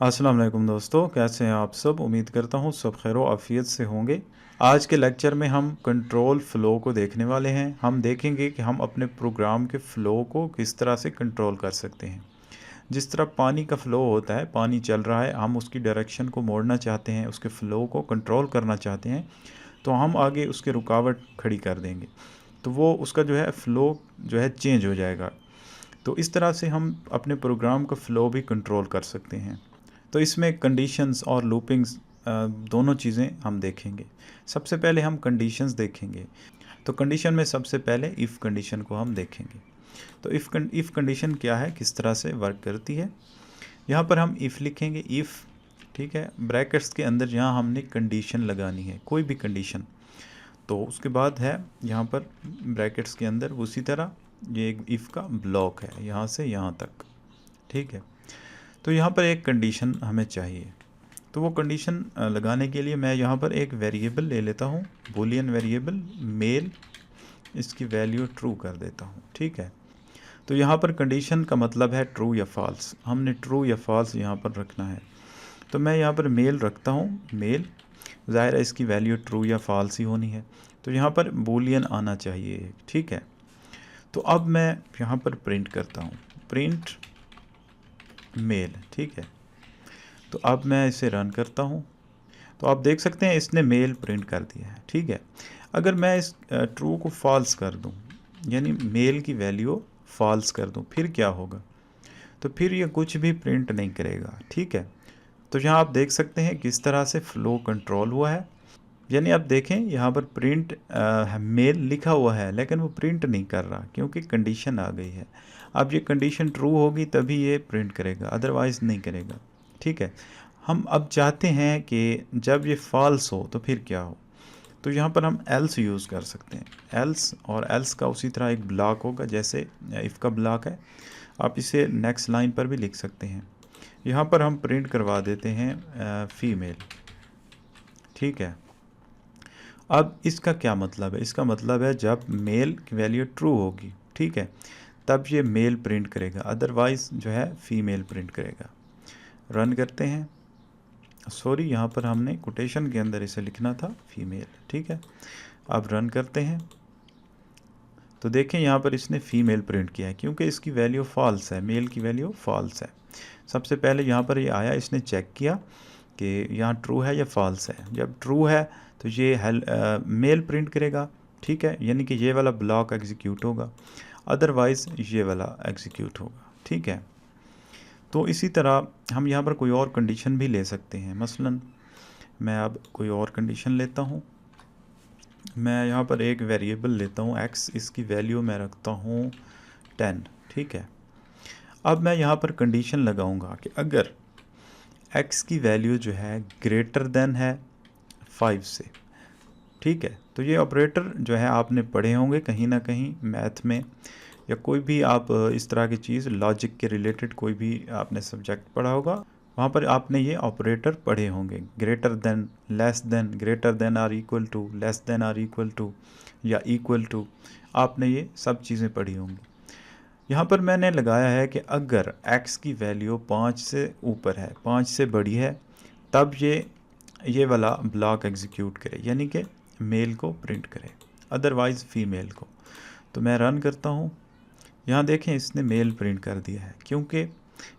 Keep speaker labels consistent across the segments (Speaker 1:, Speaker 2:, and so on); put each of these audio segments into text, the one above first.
Speaker 1: अस्सलाम वालेकुम दोस्तों, कैसे हैं आप सब। उम्मीद करता हूँ सब खैर आफियत से होंगे। आज के लेक्चर में हम कंट्रोल फ़्लो को देखने वाले हैं। हम देखेंगे कि हम अपने प्रोग्राम के फ़्लो को किस तरह से कंट्रोल कर सकते हैं। जिस तरह पानी का फ़्लो होता है, पानी चल रहा है, हम उसकी डायरेक्शन को मोड़ना चाहते हैं, उसके फ़्लो को कंट्रोल करना चाहते हैं, तो हम आगे उसके रुकावट खड़ी कर देंगे, तो वो उसका जो है फ़्लो जो है चेंज हो जाएगा। तो इस तरह से हम अपने प्रोग्राम का फ़्लो भी कंट्रोल कर सकते हैं। तो इसमें कंडीशंस और लूपिंग्स दोनों चीज़ें हम देखेंगे। सबसे पहले हम कंडीशंस देखेंगे। तो कंडीशन में सबसे पहले इफ़ कंडीशन को हम देखेंगे। तो इफ़ कंडीशन क्या है, किस तरह से वर्क करती है। यहाँ पर हम इफ़ लिखेंगे, इफ़, ठीक है, ब्रैकेट्स के अंदर यहाँ हमने कंडीशन लगानी है, कोई भी कंडीशन। तो उसके बाद है यहाँ पर ब्रैकेट्स के अंदर उसी तरह ये एक इफ़ का ब्लॉक है, यहाँ से यहाँ तक, ठीक है। तो यहाँ पर एक कंडीशन हमें चाहिए। तो वो कंडीशन लगाने के लिए मैं यहाँ पर एक वेरिएबल ले लेता हूँ, बूलियन वेरिएबल मेल, इसकी वैल्यू ट्रू कर देता हूँ, ठीक है। तो यहाँ पर कंडीशन का मतलब है ट्रू या फॉल्स, हमने ट्रू या फॉल्स यहाँ पर रखना है। तो मैं यहाँ पर मेल रखता हूँ, मेल, ज़ाहिर है इसकी वैल्यू ट्रू या फॉल्स ही होनी है। तो यहाँ पर बूलियन आना चाहिए, ठीक है। तो अब मैं यहाँ पर प्रिंट करता हूँ, प्रिंट मेल, ठीक है। तो अब मैं इसे रन करता हूँ, तो आप देख सकते हैं इसने मेल प्रिंट कर दिया है, ठीक है। अगर मैं इस ट्रू को फॉल्स कर दूँ, यानी मेल की वैल्यू फॉल्स कर दूँ, फिर क्या होगा। तो फिर ये कुछ भी प्रिंट नहीं करेगा, ठीक है। तो यहाँ आप देख सकते हैं किस तरह से फ़्लो कंट्रोल हुआ है। यानी आप देखें यहाँ पर प्रिंट मेल लिखा हुआ है, लेकिन वो प्रिंट नहीं कर रहा क्योंकि कंडीशन आ गई है। अब ये कंडीशन ट्रू होगी तभी ये प्रिंट करेगा, अदरवाइज़ नहीं करेगा, ठीक है। हम अब चाहते हैं कि जब ये फॉल्स हो तो फिर क्या हो। तो यहाँ पर हम एल्स यूज़ कर सकते हैं, एल्स, और एल्स का उसी तरह एक ब्लॉक होगा जैसे इफ़ का ब्लॉक है। आप इसे नेक्स्ट लाइन पर भी लिख सकते हैं। यहाँ पर हम प्रिंट करवा देते हैं फीमेल, ठीक है। अब इसका क्या मतलब है, इसका मतलब है जब मेल की वैल्यू ट्रू होगी, ठीक है, तब ये मेल प्रिंट करेगा, अदरवाइज़ जो है फीमेल प्रिंट करेगा। रन करते हैं, सॉरी यहाँ पर हमने कोटेशन के अंदर इसे लिखना था फीमेल, ठीक है। अब रन करते हैं, तो देखें यहाँ पर इसने फीमेल प्रिंट किया है क्योंकि इसकी वैल्यू फॉल्स है, मेल की वैल्यू फॉल्स है। सबसे पहले यहाँ पर ये आया, इसने चेक किया कि यहाँ ट्रू है या फॉल्स है। जब ट्रू है तो ये मेल प्रिंट करेगा, ठीक है, यानी कि ये वाला ब्लॉक एग्जीक्यूट होगा, अदरवाइज़ ये वाला एग्जीक्यूट होगा, ठीक है। तो इसी तरह हम यहाँ पर कोई और कंडीशन भी ले सकते हैं। मसलन मैं अब कोई और कंडीशन लेता हूँ, मैं यहाँ पर एक वेरिएबल लेता हूँ x, इसकी वैल्यू मैं रखता हूँ 10, ठीक है। अब मैं यहाँ पर कंडीशन लगाऊंगा कि अगर x की वैल्यू जो है ग्रेटर देन है 5 से, ठीक है। तो ये ऑपरेटर जो है आपने पढ़े होंगे कहीं ना कहीं मैथ में, या कोई भी आप इस तरह की चीज़ लॉजिक के रिलेटेड कोई भी आपने सब्जेक्ट पढ़ा होगा, वहाँ पर आपने ये ऑपरेटर पढ़े होंगे, greater than, less than, greater than or equal to, less than or equal to, या इक्वल टू, आपने ये सब चीज़ें पढ़ी होंगी। यहाँ पर मैंने लगाया है कि अगर x की वैल्यू 5 से ऊपर है, 5 से बड़ी है, तब ये वाला ब्लॉक एग्जीक्यूट करे, यानी कि मेल को प्रिंट करे, अदरवाइज़ फीमेल को। तो मैं रन करता हूँ, यहाँ देखें इसने मेल प्रिंट कर दिया है क्योंकि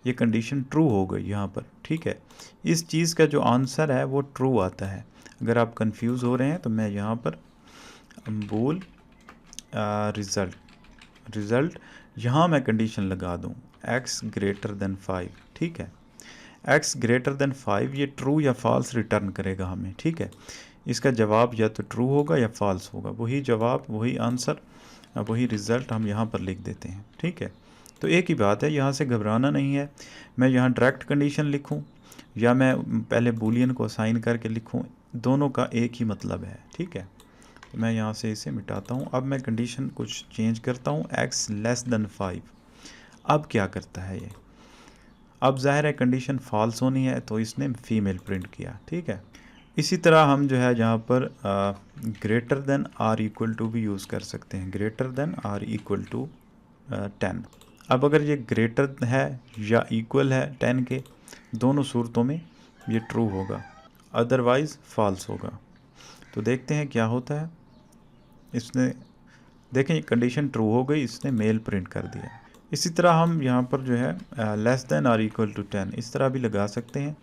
Speaker 1: ये कंडीशन ट्रू हो गई यहाँ पर, ठीक है। इस चीज़ का जो आंसर है वो ट्रू आता है। अगर आप कंफ्यूज हो रहे हैं तो मैं यहाँ पर बोल रिज़ल्ट यहाँ मैं कंडीशन लगा दूँ x ग्रेटर देन 5, ठीक है। x ग्रेटर देन 5 ये ट्रू या फॉल्स रिटर्न करेगा हमें, ठीक है। इसका जवाब या तो ट्रू होगा या फॉल्स होगा, वही जवाब, वही आंसर, वही रिज़ल्ट हम यहाँ पर लिख देते हैं, ठीक है। तो एक ही बात है, यहाँ से घबराना नहीं है। मैं यहाँ डायरेक्ट कंडीशन लिखूँ या मैं पहले बूलियन को असाइन करके लिखूँ, दोनों का एक ही मतलब है, ठीक है। तो मैं यहाँ से इसे मिटाता हूँ। अब मैं कंडीशन कुछ चेंज करता हूँ, x लेस देन 5। अब क्या करता है ये, अब ज़ाहिर है कंडीशन फॉल्स होनी है तो इसने फीमेल प्रिंट किया, ठीक है। इसी तरह हम जो है यहाँ पर greater than or equal to भी यूज़ कर सकते हैं, greater than or equal to 10। अब अगर ये ग्रेटर है या इक्वल है 10 के, दोनों सूरतों में ये ट्रू होगा, अदरवाइज़ फॉल्स होगा। तो देखते हैं क्या होता है। इसने देखें ये कंडीशन ट्रू हो गई, इसने मेल प्रिंट कर दिया। इसी तरह हम यहाँ पर जो है लेस देन और इक्वल टू 10 इस तरह भी लगा सकते हैं।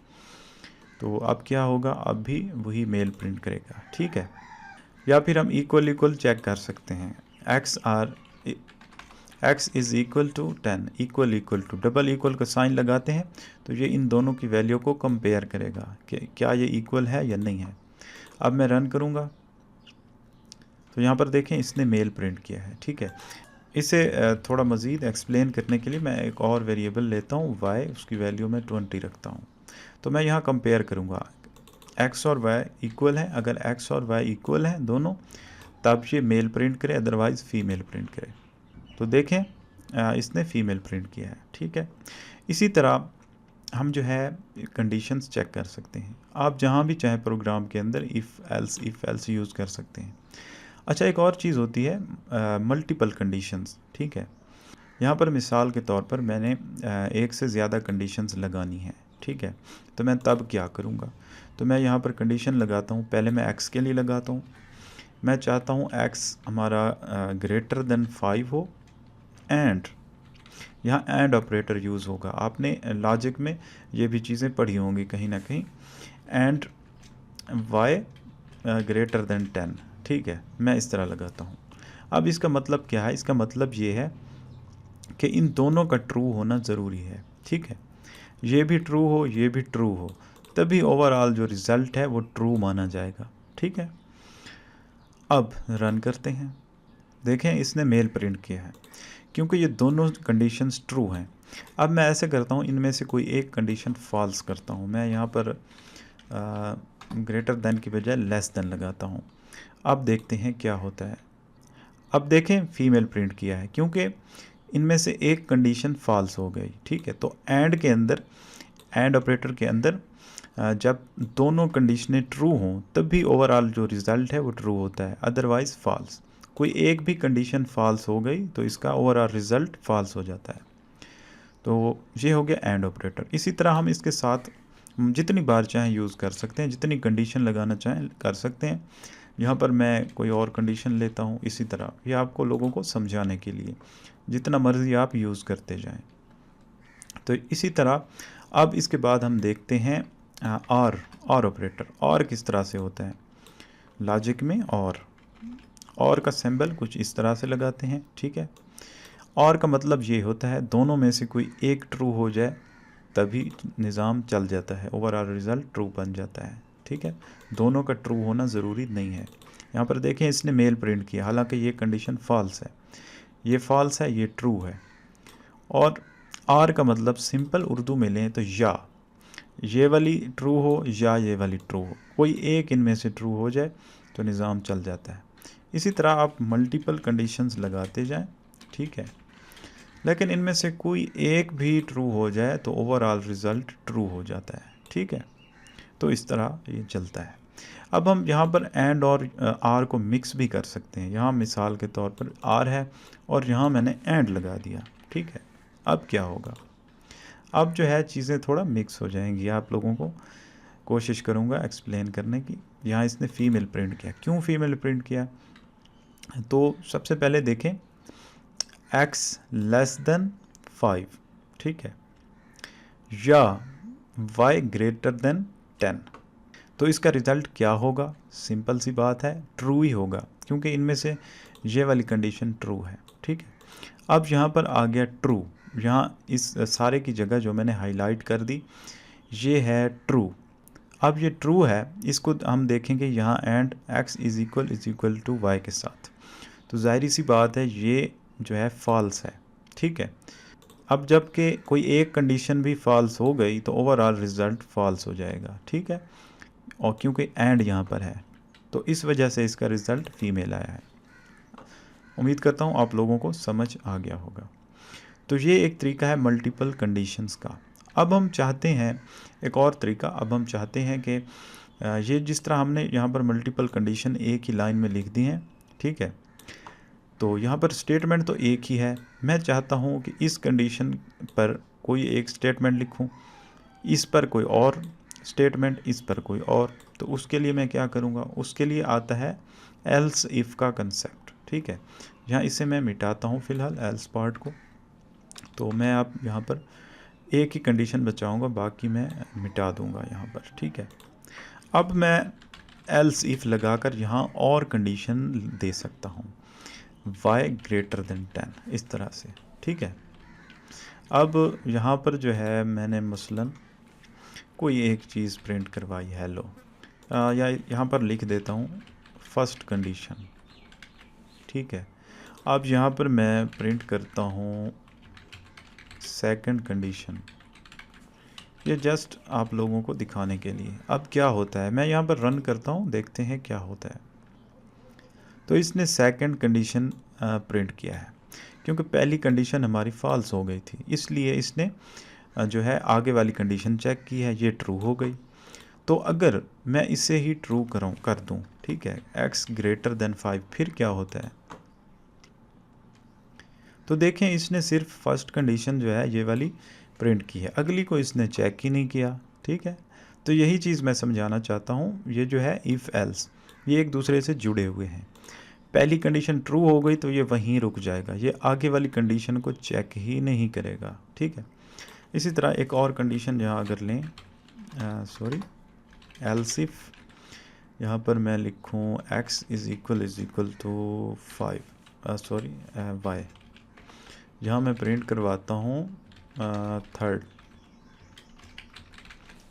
Speaker 1: तो अब क्या होगा, अब भी वही मेल प्रिंट करेगा, ठीक है। या फिर हम इक्वल इक्वल चेक कर सकते हैं, x is equal to 10, equal equal to, double equal का साइन लगाते हैं तो ये इन दोनों की वैल्यू को कंपेयर करेगा कि क्या ये इक्वल है या नहीं है। अब मैं रन करूँगा तो यहाँ पर देखें इसने मेल प्रिंट किया है, ठीक है। इसे थोड़ा मज़ीद एक्सप्लेन करने के लिए मैं एक और वेरिएबल लेता हूँ y, उसकी वैल्यू मैं 20 रखता हूँ। तो मैं यहाँ कंपेयर करूँगा, x और y इक्वल है, अगर x और y इक्वल हैं दोनों तब ये मेल प्रिंट करे, अदरवाइज़ फीमेल प्रिंट करे। तो देखें इसने फीमेल प्रिंट किया है, ठीक है। इसी तरह हम जो है कंडीशंस चेक कर सकते हैं, आप जहाँ भी चाहे प्रोग्राम के अंदर इफ़ एल्स यूज़ कर सकते हैं। अच्छा, एक और चीज़ होती है मल्टीपल कंडीशंस, ठीक है। यहाँ पर मिसाल के तौर पर मैंने एक से ज़्यादा कंडीशंस लगानी है, ठीक है। तो मैं तब क्या करूँगा, तो मैं यहाँ पर कंडीशन लगाता हूँ। पहले मैं x के लिए लगाता हूँ, मैं चाहता हूँ x हमारा ग्रेटर देन 5 हो, एंड यहाँ एंड ऑपरेटर यूज़ होगा। आपने लॉजिक में ये भी चीज़ें पढ़ी होंगी कहीं ना कहीं, एंड y ग्रेटर देन 10, ठीक है। मैं इस तरह लगाता हूँ। अब इसका मतलब क्या है, इसका मतलब ये है कि इन दोनों का ट्रू होना ज़रूरी है, ठीक है। ये भी ट्रू हो, ये भी ट्रू हो, तभी ओवरऑल जो रिज़ल्ट है वो ट्रू माना जाएगा, ठीक है। अब रन करते हैं, देखें इसने मेल प्रिंट किया है क्योंकि ये दोनों कंडीशंस ट्रू हैं। अब मैं ऐसे करता हूँ, इनमें से कोई एक कंडीशन फॉल्स करता हूँ। मैं यहाँ पर ग्रेटर देन की बजाय लेस देन लगाता हूँ। अब देखते हैं क्या होता है। अब देखें फीमेल प्रिंट किया है क्योंकि इनमें से एक कंडीशन फॉल्स हो गई, ठीक है। तो एंड के अंदर, एंड ऑपरेटर के अंदर जब दोनों कंडीशनें ट्रू हों तब भी ओवरऑल जो रिज़ल्ट है वो ट्रू होता है, अदरवाइज़ फॉल्स। कोई एक भी कंडीशन फॉल्स हो गई तो इसका ओवरऑल रिज़ल्ट फॉल्स हो जाता है। तो ये हो गया एंड ऑपरेटर। इसी तरह हम इसके साथ जितनी बार चाहें यूज़ कर सकते हैं, जितनी कंडीशन लगाना चाहें कर सकते हैं। यहाँ पर मैं कोई और कंडीशन लेता हूँ। इसी तरह ये आपको लोगों को समझाने के लिए जितना मर्ज़ी आप यूज़ करते जाएं। तो इसी तरह अब इसके बाद हम देखते हैं और ऑपरेटर। और किस तरह से होता है लॉजिक में, और का सिंबल कुछ इस तरह से लगाते हैं, ठीक है। और का मतलब ये होता है दोनों में से कोई एक ट्रू हो जाए तभी निज़ाम चल जाता है, ओवरऑल रिज़ल्ट ट्रू बन जाता है, ठीक है। दोनों का ट्रू होना ज़रूरी नहीं है। यहाँ पर देखें इसने मेल प्रिंट किया, हालांकि ये कंडीशन फॉल्स है, ये फॉल्स है, ये ट्रू है। और आर का मतलब सिंपल उर्दू में लें तो या ये वाली ट्रू हो या ये वाली ट्रू हो, कोई एक इनमें से ट्रू हो जाए तो निज़ाम चल जाता है। इसी तरह आप मल्टीपल कंडीशंस लगाते जाएं, ठीक है। लेकिन इनमें से कोई एक भी ट्रू हो जाए तो ओवरऑल रिज़ल्ट ट्रू हो जाता है, ठीक है। तो इस तरह ये चलता है। अब हम यहाँ पर एंड और आर को मिक्स भी कर सकते हैं। यहाँ मिसाल के तौर पर आर है और यहाँ मैंने एंड लगा दिया, ठीक है। अब क्या होगा, अब जो है चीज़ें थोड़ा मिक्स हो जाएंगी। आप लोगों को कोशिश करूँगा एक्सप्लेन करने की। यहाँ इसने फ़ीमेल प्रिंट किया, क्यों फ़ीमेल प्रिंट किया, तो सबसे पहले देखें x लेस देन 5, ठीक है, या y ग्रेटर देन 10। तो इसका रिज़ल्ट क्या होगा, सिंपल सी बात है, ट्रू ही होगा क्योंकि इनमें से ये वाली कंडीशन ट्रू है, ठीक है। अब यहाँ पर आ गया ट्रू, यहाँ इस सारे की जगह जो मैंने हाईलाइट कर दी ये है ट्रू। अब ये ट्रू है, इसको हम देखेंगे यहाँ and x is equal to y के साथ, तो ज़ाहिर सी बात है ये जो है फॉल्स है, ठीक है। अब जबकि कोई एक कंडीशन भी फॉल्स हो गई तो ओवरऑल रिज़ल्ट फॉल्स हो जाएगा, ठीक है। और क्योंकि एंड यहाँ पर है तो इस वजह से इसका रिज़ल्ट फीमेल आया है। उम्मीद करता हूँ आप लोगों को समझ आ गया होगा। तो ये एक तरीका है मल्टीपल कंडीशंस का। अब हम चाहते हैं एक और तरीका, अब हम चाहते हैं कि ये जिस तरह हमने यहाँ पर मल्टीपल कंडीशन एक ही लाइन में लिख दी हैं, ठीक है। तो यहाँ पर स्टेटमेंट तो एक ही है, मैं चाहता हूँ कि इस कंडीशन पर कोई एक स्टेटमेंट लिखूँ, इस पर कोई और स्टेटमेंट, इस पर कोई और। तो उसके लिए मैं क्या करूँगा, उसके लिए आता है एल्स इफ़ का कंसेप्ट, ठीक है। यहाँ इसे मैं मिटाता हूँ फ़िलहाल एल्स पार्ट को। तो मैं अब यहाँ पर एक ही कंडीशन बचाऊँगा, बाकी मैं मिटा दूँगा यहाँ पर, ठीक है। अब मैं एल्स इफ़ लगाकर यहाँ और कंडीशन दे सकता हूँ, y ग्रेटर देन 10, इस तरह से, ठीक है। अब यहाँ पर जो है मैंने मसलन कोई एक चीज़ प्रिंट करवाई, हेलो, या यहाँ पर लिख देता हूँ फर्स्ट कंडीशन, ठीक है। अब यहाँ पर मैं प्रिंट करता हूँ सेकंड कंडीशन, ये जस्ट आप लोगों को दिखाने के लिए। अब क्या होता है, मैं यहाँ पर रन करता हूँ, देखते हैं क्या होता है। तो इसने सेकंड कंडीशन प्रिंट किया है, क्योंकि पहली कंडीशन हमारी फॉल्स हो गई थी, इसलिए इसने जो है आगे वाली कंडीशन चेक की है, ये ट्रू हो गई। तो अगर मैं इसे ही ट्रू कर दूं, ठीक है, x ग्रेटर देन 5, फिर क्या होता है। तो देखें इसने सिर्फ फर्स्ट कंडीशन जो है ये वाली प्रिंट की है, अगली को इसने चेक ही नहीं किया, ठीक है। तो यही चीज़ मैं समझाना चाहता हूँ, ये जो है इफ़ एल्स ये एक दूसरे से जुड़े हुए हैं। पहली कंडीशन ट्रू हो गई तो ये वहीं रुक जाएगा, ये आगे वाली कंडीशन को चेक ही नहीं करेगा, ठीक है। इसी तरह एक और कंडीशन यहाँ अगर लें, सॉरी, एल्स इफ, यहाँ पर मैं लिखूँ x is equal to 5, sorry y, यहाँ मैं प्रिंट करवाता हूँ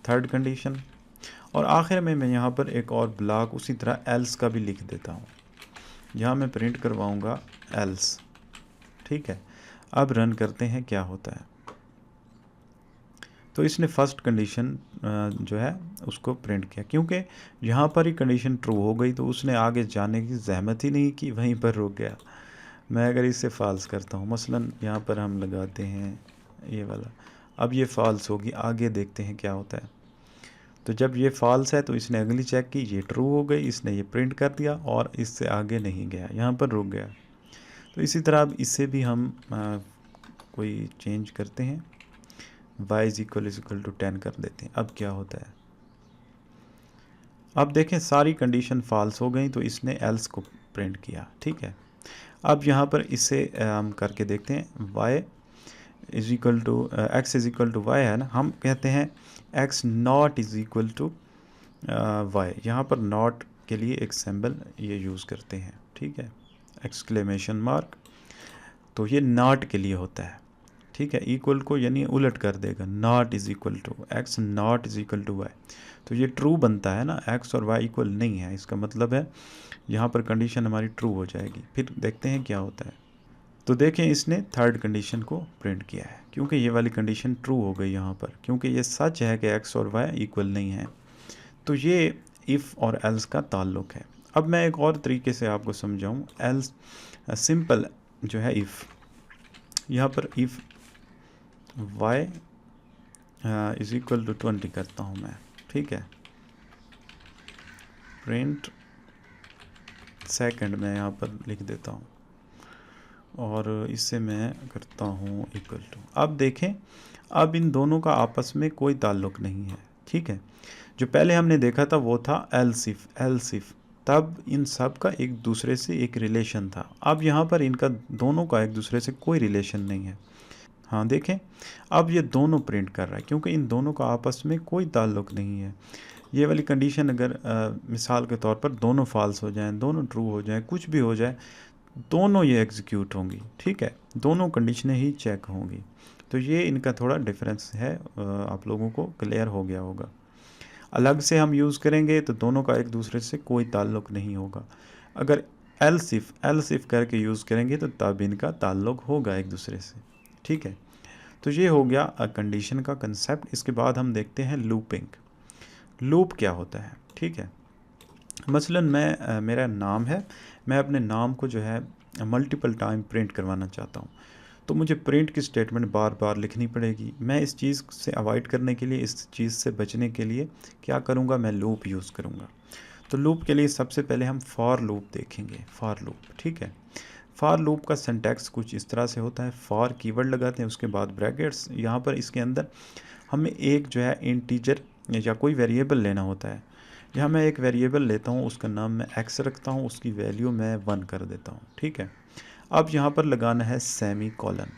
Speaker 1: थर्ड कंडीशन, और आखिर में मैं यहाँ पर एक और ब्लॉक उसी तरह एल्स का भी लिख देता हूँ, यहाँ मैं प्रिंट करवाऊँगा एल्स, ठीक है। अब रन करते हैं क्या होता है। तो इसने फर्स्ट कंडीशन जो है उसको प्रिंट किया, क्योंकि यहाँ पर ही कंडीशन ट्रू हो गई तो उसने आगे जाने की जहमत ही नहीं की, वहीं पर रुक गया। मैं अगर इसे फॉल्स करता हूँ, मसलन यहाँ पर हम लगाते हैं ये वाला, अब ये फॉल्स होगी, आगे देखते हैं क्या होता है। तो जब ये फॉल्स है तो इसने अगली चेक की, ये ट्रू हो गई, इसने ये प्रिंट कर दिया और इससे आगे नहीं गया, यहाँ पर रुक गया। तो इसी तरह अब इससे भी हम कोई चेंज करते हैं, y इज़ इक्वल टू 10 कर देते हैं। अब क्या होता है, अब देखें सारी कंडीशन फॉल्स हो गई तो इसने एल्स को प्रिंट किया, ठीक है। अब यहाँ पर इसे हम करके देखते हैं, y is equal to x is equal to y है ना, हम कहते हैं x not is equal to y, यहाँ पर नॉट के लिए एक सिंबल ये यूज़ करते हैं, ठीक है, एक्सक्लेमेशन मार्क। तो ये नॉट के लिए होता है, ठीक है, इक्वल को यानी उलट कर देगा, not is equal to x not is equal to y। तो ये ट्रू बनता है ना, x और y इक्वल नहीं है, इसका मतलब है यहाँ पर कंडीशन हमारी ट्रू हो जाएगी। फिर देखते हैं क्या होता है। तो देखें इसने थर्ड कंडीशन को प्रिंट किया है, क्योंकि ये वाली कंडीशन ट्रू हो गई यहाँ पर, क्योंकि ये सच है कि x और y इक्वल नहीं है। तो ये इफ़ और एल्स का ताल्लुक है। अब मैं एक और तरीके से आपको समझाऊँ, एल्स सिंपल जो है इफ़, यहाँ पर if y is equal to 20 करता हूँ मैं, ठीक है, प्रिंट सेकंड मैं यहाँ पर लिख देता हूँ और इससे मैं करता हूँ इक्वल टू। अब देखें, अब इन दोनों का आपस में कोई ताल्लुक नहीं है, ठीक है। जो पहले हमने देखा था वो था एल्स इफ, तब इन सब का एक दूसरे से एक रिलेशन था। अब यहाँ पर इनका दोनों का एक दूसरे से कोई रिलेशन नहीं है। हाँ देखें, अब ये दोनों प्रिंट कर रहा है, क्योंकि इन दोनों का आपस में कोई ताल्लुक नहीं है। ये वाली कंडीशन अगर मिसाल के तौर पर दोनों फॉल्स हो जाएं, दोनों ट्रू हो जाएं, कुछ भी हो जाए, दोनों ये एग्जीक्यूट होंगी, ठीक है, दोनों कंडीशनें ही चेक होंगी। तो ये इनका थोड़ा डिफरेंस है, आप लोगों को क्लियर हो गया होगा। अलग से हम यूज़ करेंगे तो दोनों का एक दूसरे से कोई ताल्लुक नहीं होगा। अगर एल्स इफ़ करके यूज़ करेंगे तो तब इनका ताल्लुक होगा एक दूसरे से, ठीक है। तो ये हो गया कंडीशन का कंसेप्ट। इसके बाद हम देखते हैं लूपिंग। लूप क्या होता है, ठीक है। मसलन मैं मेरा नाम है, मैं अपने नाम को जो है मल्टीपल टाइम प्रिंट करवाना चाहता हूँ, तो मुझे प्रिंट की स्टेटमेंट बार बार लिखनी पड़ेगी। मैं इस चीज़ से अवॉइड करने के लिए, इस चीज़ से बचने के लिए क्या करूँगा, मैं लूप यूज़ करूँगा। तो लूप के लिए सबसे पहले हम फॉर लूप देखेंगे, फॉर लूप, ठीक है। फॉर लूप का सिंटैक्स कुछ इस तरह से होता है, फॉर कीवर्ड लगाते हैं, उसके बाद ब्रैकेट्स, यहाँ पर इसके अंदर हमें एक जो है इंटीजर या कोई वेरिएबल लेना होता है। यहाँ मैं एक वेरिएबल लेता हूँ, उसका नाम मैं x रखता हूँ, उसकी वैल्यू मैं 1 कर देता हूँ, ठीक है। अब यहाँ पर लगाना है सेमी कॉलन।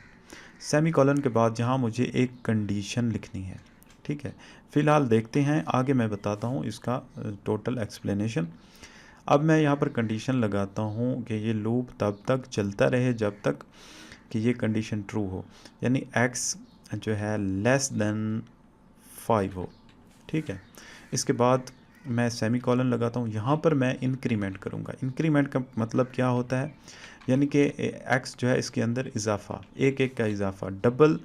Speaker 1: सेमी कॉलन के बाद यहाँ मुझे एक कंडीशन लिखनी है, ठीक है। फ़िलहाल देखते हैं, आगे मैं बताता हूँ इसका टोटल एक्सप्लेनेशन। अब मैं यहाँ पर कंडीशन लगाता हूँ कि ये लूप तब तक चलता रहे जब तक कि ये कंडीशन ट्रू हो, यानी x जो है लेस देन 5 हो, ठीक है। इसके बाद मैं सेमी कॉलन लगाता हूँ, यहाँ पर मैं इंक्रीमेंट करूँगा। इंक्रीमेंट का मतलब क्या होता है, यानी कि x जो है इसके अंदर इजाफा, एक एक का इजाफा, डबल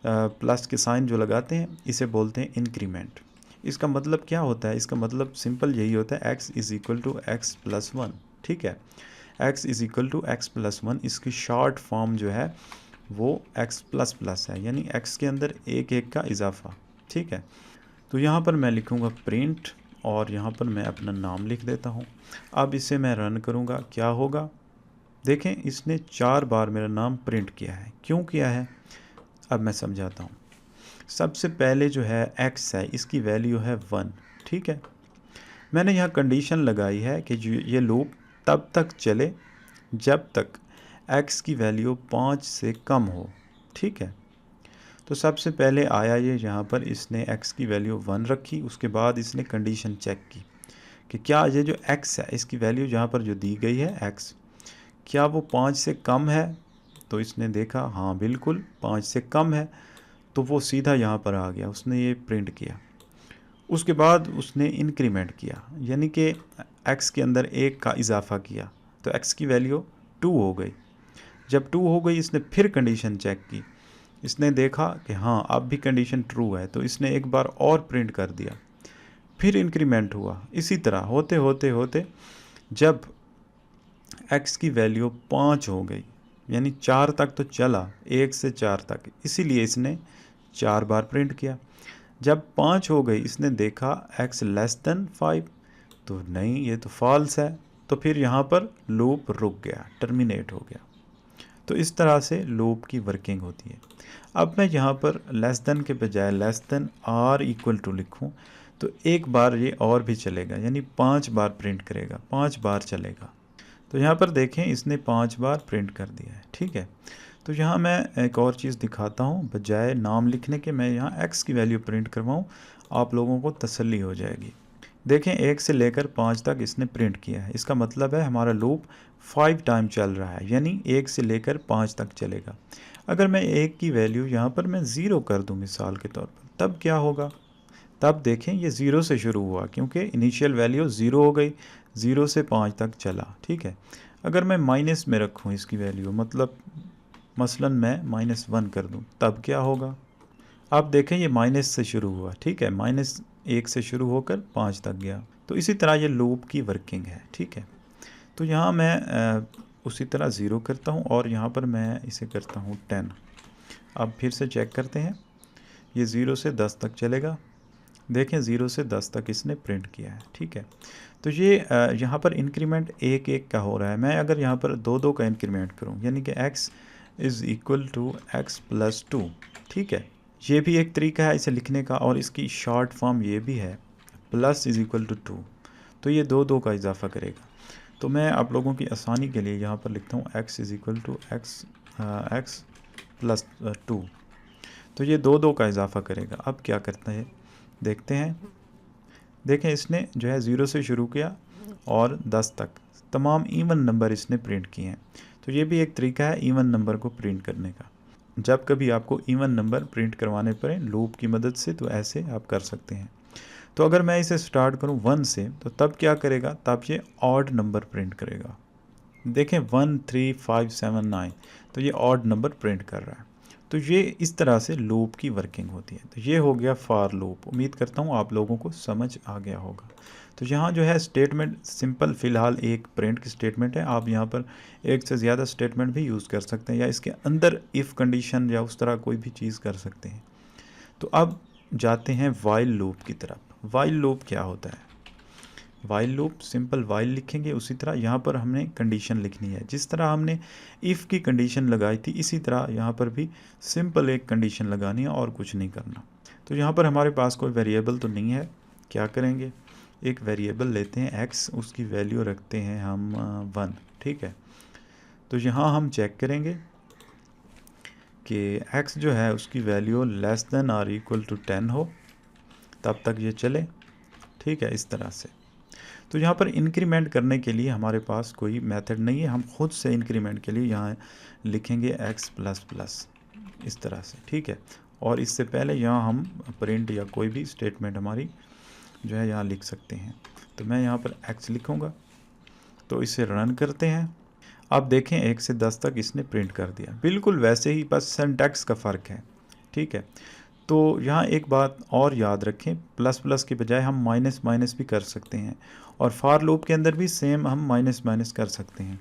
Speaker 1: प्लस के साइन जो लगाते हैं इसे बोलते हैं इंक्रीमेंट। इसका मतलब क्या होता है, इसका मतलब सिंपल यही होता है, x is equal to X plus 1, ठीक है। x is equal to X plus 1, इसकी शॉर्ट फॉर्म जो है वो x प्लस प्लस है, यानी x के अंदर एक एक का इजाफा, ठीक है। तो यहाँ पर मैं लिखूँगा प्रिंट और यहाँ पर मैं अपना नाम लिख देता हूँ। अब इसे मैं रन करूँगा, क्या होगा, देखें इसने 4 बार मेरा नाम प्रिंट किया है। क्यों किया है, अब मैं समझाता हूँ। सबसे पहले जो है x है, इसकी वैल्यू है 1, ठीक है। मैंने यहाँ कंडीशन लगाई है कि ये लूप तब तक चले जब तक x की वैल्यू 5 से कम हो, ठीक है। तो सबसे पहले आया ये यहाँ पर, इसने x की वैल्यू 1 रखी, उसके बाद इसने कंडीशन चेक की कि क्या ये जो x है इसकी वैल्यू यहाँ पर जो दी गई है x, क्या वो 5 से कम है। तो इसने देखा हाँ बिल्कुल 5 से कम है, तो वो सीधा यहाँ पर आ गया, उसने ये प्रिंट किया। उसके बाद उसने इंक्रीमेंट किया, यानी कि x के अंदर एक का इजाफा किया, तो x की वैल्यू 2 हो गई। जब 2 हो गई इसने फिर कंडीशन चेक की, इसने देखा कि हाँ अब भी कंडीशन ट्रू है, तो इसने एक बार और प्रिंट कर दिया, फिर इंक्रीमेंट हुआ। इसी तरह होते होते होते जब x की वैल्यू 5 हो गई, यानी 4 तक तो चला, 1 से 4 तक, इसीलिए इसने 4 बार प्रिंट किया। जब 5 हो गई इसने देखा x लेस देन 5, तो नहीं ये तो फॉल्स है, तो फिर यहाँ पर लूप रुक गया, टर्मिनेट हो गया। तो इस तरह से लूप की वर्किंग होती है। अब मैं यहाँ पर लेस देन के बजाय less than or equal to लिखूँ, तो एक बार ये और भी चलेगा, यानी 5 बार प्रिंट करेगा, 5 बार चलेगा। तो यहाँ पर देखें इसने 5 बार प्रिंट कर दिया है, ठीक है। तो यहाँ मैं एक और चीज़ दिखाता हूँ, बजाय नाम लिखने के मैं यहाँ x की वैल्यू प्रिंट करवाऊँ, आप लोगों को तसल्ली हो जाएगी। देखें 1 से लेकर 5 तक इसने प्रिंट किया है, इसका मतलब है हमारा लूप 5 टाइम चल रहा है, यानी 1 से लेकर 5 तक चलेगा। अगर मैं 1 की वैल्यू यहाँ पर मैं 0 कर दूँ मिसाल के तौर पर, तब क्या होगा, तब देखें ये 0 से शुरू हुआ क्योंकि इनिशियल वैल्यू 0 हो गई, 0 से 5 तक चला, ठीक है। अगर मैं माइनस में रखूँ इसकी वैल्यू, मतलब मसलन मैं -1 कर दूँ, तब क्या होगा, आप देखें ये माइनस से शुरू हुआ, ठीक है, -1 से शुरू होकर 5 तक गया। तो इसी तरह ये लूप की वर्किंग है, ठीक है। तो यहाँ मैं उसी तरह 0 करता हूँ और यहाँ पर मैं इसे करता हूँ 10। अब फिर से चेक करते हैं, ये 0 से 10 तक चलेगा, देखें 0 से 10 तक इसने प्रिंट किया है, ठीक है। तो ये यहाँ पर इंक्रीमेंट एक एक का हो रहा है। मैं अगर यहाँ पर 2 2 का इंक्रीमेंट करूँ, यानी कि x is equal to X plus 2, ठीक है। ये भी एक तरीका है इसे लिखने का, और इसकी शॉर्ट फॉर्म ये भी है, प्लस इज़ इक्वल टू 2, तो ये 2 2 का इजाफा करेगा। तो मैं आप लोगों की आसानी के लिए यहाँ पर लिखता हूँ x is equal to X plus 2, तो ये 2 2 का इजाफा करेगा। अब क्या करता है देखते हैं, देखें इसने जो है 0 से शुरू किया और 10 तक तमाम इवन नंबर इसने प्रिंट किए हैं। तो ये भी एक तरीका है इवन नंबर को प्रिंट करने का। जब कभी आपको इवन नंबर प्रिंट करवाने पड़े लूप की मदद से, तो ऐसे आप कर सकते हैं। तो अगर मैं इसे स्टार्ट करूं 1 से, तो तब क्या करेगा, तब ये ऑड नंबर प्रिंट करेगा। देखें 1 3 5 7 9, तो ये ऑड नंबर प्रिंट कर रहा है। तो ये इस तरह से लूप की वर्किंग होती है। तो ये हो गया फॉर लूप। उम्मीद करता हूँ आप लोगों को समझ आ गया होगा। तो यहाँ जो है स्टेटमेंट सिंपल फ़िलहाल एक प्रिंट की स्टेटमेंट है। आप यहाँ पर एक से ज़्यादा स्टेटमेंट भी यूज़ कर सकते हैं, या इसके अंदर इफ़ कंडीशन या उस तरह कोई भी चीज़ कर सकते हैं। तो अब जाते हैं वाइल लूप की तरफ। वाइल लूप क्या होता है, वाइल लूप सिंपल वाइल लिखेंगे, उसी तरह यहाँ पर हमने कंडीशन लिखनी है। जिस तरह हमने इफ़ की कंडीशन लगाई थी, इसी तरह यहाँ पर भी सिंपल एक कंडीशन लगानी है और कुछ नहीं करना। तो यहाँ पर हमारे पास कोई वेरिएबल तो नहीं है, क्या करेंगे, एक वेरिएबल लेते हैं x, उसकी वैल्यू रखते हैं हम 1, ठीक है। तो यहाँ हम चेक करेंगे कि x जो है उसकी वैल्यू लेस देन और इक्वल टू 10 हो, तब तक ये चले, ठीक है, इस तरह से। तो यहाँ पर इंक्रीमेंट करने के लिए हमारे पास कोई मेथड नहीं है, हम खुद से इंक्रीमेंट के लिए यहाँ लिखेंगे x प्लस प्लस इस तरह से, ठीक है। और इससे पहले यहाँ हम प्रिंट या कोई भी स्टेटमेंट हमारी जो है यहाँ लिख सकते हैं। तो मैं यहाँ पर x लिखूँगा, तो इसे रन करते हैं। अब देखें 1 से 10 तक इसने प्रिंट कर दिया, बिल्कुल वैसे ही, बस सिंटैक्स का फ़र्क है, ठीक है। तो यहाँ एक बात और याद रखें, प्लस प्लस के बजाय हम माइनस माइनस भी कर सकते हैं, और फार लूप के अंदर भी सेम हम माइनस माइनस कर सकते हैं।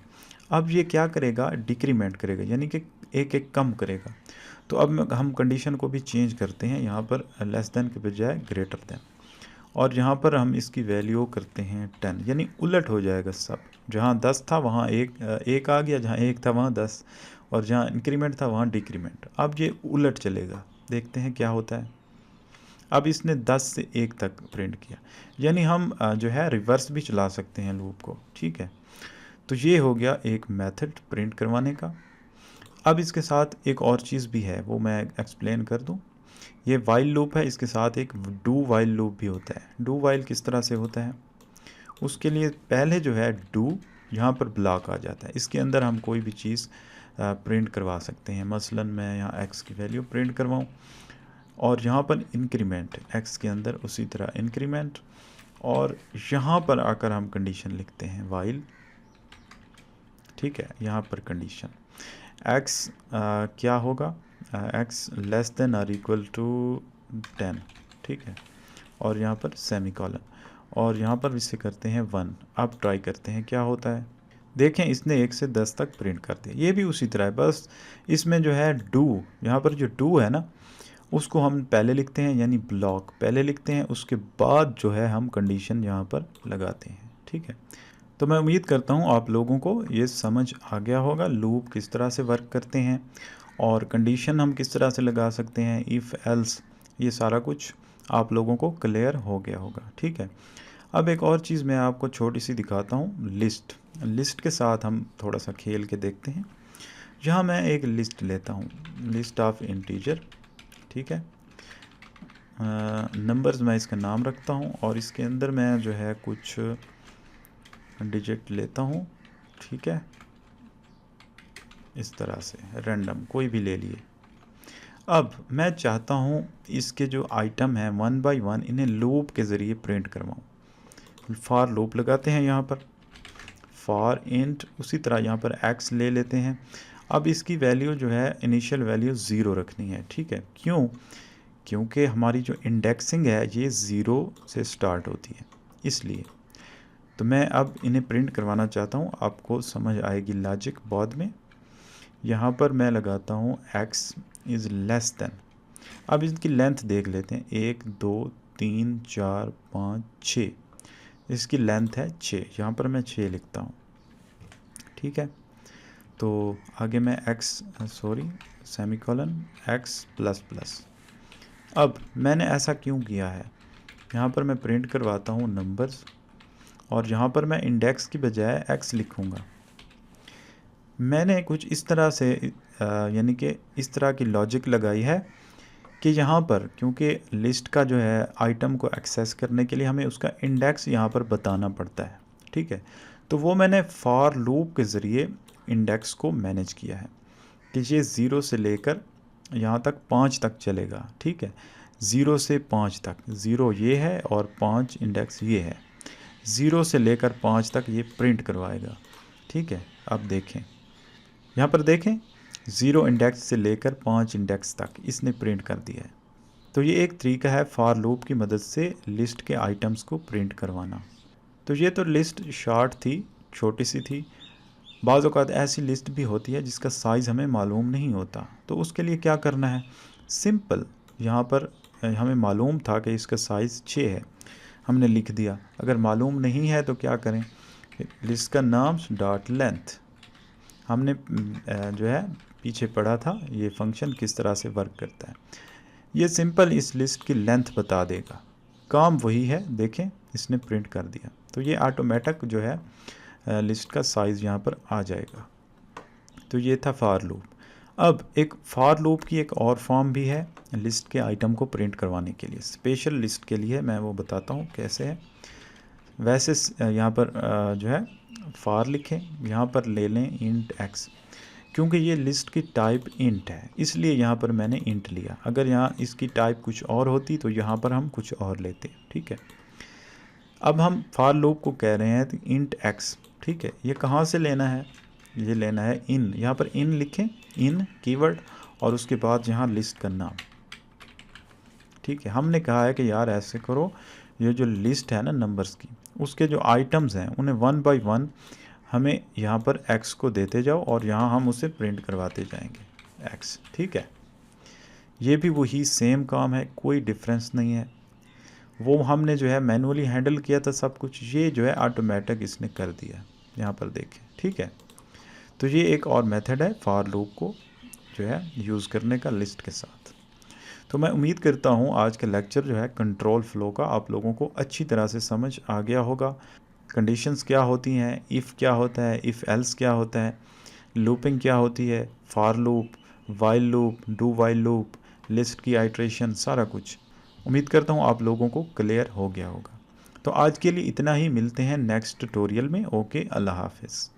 Speaker 1: अब ये क्या करेगा, डिक्रीमेंट करेगा, यानी कि एक एक कम करेगा। तो अब हम कंडीशन को भी चेंज करते हैं, यहाँ पर लेस देन के बजाय ग्रेटर देन, और यहाँ पर हम इसकी वैल्यू करते हैं 10, यानी उलट हो जाएगा सब। जहाँ 10 था वहाँ एक आ गया, जहाँ 1 था वहाँ 10, और जहाँ इंक्रीमेंट था वहाँ डिक्रीमेंट। अब ये उलट चलेगा, देखते हैं क्या होता है। अब इसने 10 से 1 तक प्रिंट किया, यानी हम जो है रिवर्स भी चला सकते हैं लूप को, ठीक है। तो ये हो गया एक मेथड प्रिंट करवाने का। अब इसके साथ एक और चीज़ भी है, वो मैं एक्सप्लेन कर दूं। ये वाइल लूप है, इसके साथ एक डू वाइल लूप भी होता है। डू वाइल किस तरह से होता है, उसके लिए पहले जो है डू, यहाँ पर ब्लॉक आ जाता है, इसके अंदर हम कोई भी चीज़ प्रिंट करवा सकते हैं। मसलन मैं यहाँ x की वैल्यू प्रिंट करवाऊँ, और यहाँ पर इंक्रीमेंट x के अंदर उसी तरह इंक्रीमेंट, और यहाँ पर आकर हम कंडीशन लिखते हैं वाइल, ठीक है। यहाँ पर कंडीशन x क्या होगा, x लेस देन और इक्वल टू 10, ठीक है, और यहाँ पर सेमीकोलन, और यहाँ पर इसे करते हैं 1। अब ट्राई करते हैं क्या होता है। देखें इसने 1 से 10 तक प्रिंट कर दिया, ये भी उसी तरह है, बस इसमें जो है डू, यहाँ पर जो डू है ना, उसको हम पहले लिखते हैं, यानी ब्लॉक पहले लिखते हैं, उसके बाद जो है हम कंडीशन यहाँ पर लगाते हैं, ठीक है। तो मैं उम्मीद करता हूँ आप लोगों को ये समझ आ गया होगा, लूप किस तरह से वर्क करते हैं और कंडीशन हम किस तरह से लगा सकते हैं, इफ़ एल्स, ये सारा कुछ आप लोगों को क्लियर हो गया होगा, ठीक है। अब एक और चीज़ मैं आपको छोटी सी दिखाता हूँ, लिस्ट के साथ हम थोड़ा सा खेल के देखते हैं। यहाँ मैं एक लिस्ट लेता हूँ, लिस्ट ऑफ इंटीजर, ठीक है। नंबर्स मैं इसका नाम रखता हूँ, और इसके अंदर मैं जो है कुछ डिजिट लेता हूँ, ठीक है, इस तरह से रैंडम कोई भी ले लिए। अब मैं चाहता हूँ इसके जो आइटम हैं 1 बाय 1 इन्हें लूप के ज़रिए प्रिंट करवाऊँ। फॉर लूप लगाते हैं यहाँ पर, फॉर इंट, उसी तरह यहाँ पर x ले लेते हैं। अब इसकी वैल्यू जो है इनिशियल वैल्यू 0 रखनी है, ठीक है। क्यों, क्योंकि हमारी जो इंडेक्सिंग है ये 0 से स्टार्ट होती है, इसलिए। तो मैं अब इन्हें प्रिंट करवाना चाहता हूँ, आपको समझ आएगी लॉजिक बाद में। यहाँ पर मैं लगाता हूँ x इज़ लेस देन। अब इसकी लेंथ देख लेते हैं, 1 2 3 4 5 6, इसकी लेंथ है 6, यहाँ पर मैं 6 लिखता हूँ, ठीक है। तो आगे मैं सेमीकोलन x प्लस प्लस। अब मैंने ऐसा क्यों किया है, यहाँ पर मैं प्रिंट करवाता हूँ नंबर्स, और यहाँ पर मैं इंडेक्स की बजाय x लिखूँगा। मैंने कुछ इस तरह से यानी कि इस तरह की लॉजिक लगाई है कि यहाँ पर क्योंकि लिस्ट का जो है आइटम को एक्सेस करने के लिए हमें उसका इंडेक्स यहाँ पर बताना पड़ता है, ठीक है। तो वो मैंने फॉर लूप के ज़रिए इंडेक्स को मैनेज किया है कि ये 0 से लेकर यहाँ तक 5 तक चलेगा, ठीक है। 0 से 5 तक, 0 ये है और 5 इंडेक्स ये है, 0 से लेकर 5 तक ये प्रिंट करवाएगा, ठीक है। अब देखें, यहाँ पर देखें 0 इंडेक्स से लेकर 5 इंडेक्स तक इसने प्रिंट कर दिया है। तो ये एक तरीका है फॉर लूप की मदद से लिस्ट के आइटम्स को प्रिंट करवाना। तो ये तो लिस्ट शॉर्ट थी, छोटी सी थी। बाज़ औक़ात ऐसी लिस्ट भी होती है जिसका साइज़ हमें मालूम नहीं होता, तो उसके लिए क्या करना है, सिंपल, यहाँ पर हमें मालूम था कि इसका साइज़ 6 है, हमने लिख दिया। अगर मालूम नहीं है तो क्या करें, लिस्ट का नाम डॉट लेंथ, हमने जो है पीछे पढ़ा था ये फंक्शन किस तरह से वर्क करता है। ये सिंपल इस लिस्ट की लेंथ बता देगा, काम वही है, देखें इसने प्रिंट कर दिया। तो ये ऑटोमेटिक जो है लिस्ट का साइज़ यहाँ पर आ जाएगा। तो ये था फॉर लूप। अब एक फॉर लूप की एक और फॉर्म भी है लिस्ट के आइटम को प्रिंट करवाने के लिए, स्पेशल लिस्ट के लिए, मैं वो बताता हूँ कैसे है। वैसे यहाँ पर जो है फॉर लिखें, यहाँ पर ले लें इंट एक्स, क्योंकि ये लिस्ट की टाइप इंट है इसलिए यहाँ पर मैंने इंट लिया। अगर यहाँ इसकी टाइप कुछ और होती तो यहाँ पर हम कुछ और लेते, ठीक है। अब हम फॉर लूप को कह रहे हैं तो इंट एक्स, ठीक है। ये कहाँ से लेना है, ये लेना है इन, यहाँ पर इन लिखें, इन कीवर्ड और उसके बाद यहाँ लिस्ट का नाम, ठीक है। हमने कहा है कि यार ऐसे करो, ये जो लिस्ट है ना नंबर्स की, उसके जो आइटम्स हैं उन्हें 1 बाय 1 हमें यहाँ पर x को देते जाओ और यहाँ हम उसे प्रिंट करवाते जाएंगे x, ठीक है। ये भी वही सेम काम है, कोई डिफरेंस नहीं है। वो हमने जो है मैनुअली हैंडल किया था सब कुछ, ये जो है ऑटोमेटिक इसने कर दिया, यहाँ पर देखें, ठीक है। तो ये एक और मेथड है फॉर लूप को जो है यूज़ करने का लिस्ट के साथ। तो मैं उम्मीद करता हूँ आज का लेक्चर जो है कंट्रोल फ्लो का आप लोगों को अच्छी तरह से समझ आ गया होगा। कंडीशंस क्या होती हैं, इफ़ क्या होता है, इफ़ एल्स क्या होता है, लूपिंग क्या होती है, for loop, while loop, do while loop, list की आइट्रेशन, सारा कुछ उम्मीद करता हूँ आप लोगों को क्लियर हो गया होगा। तो आज के लिए इतना ही, मिलते हैं नेक्स्ट ट्यूटोरियल में। ओके, अल्लाह हाफिज़।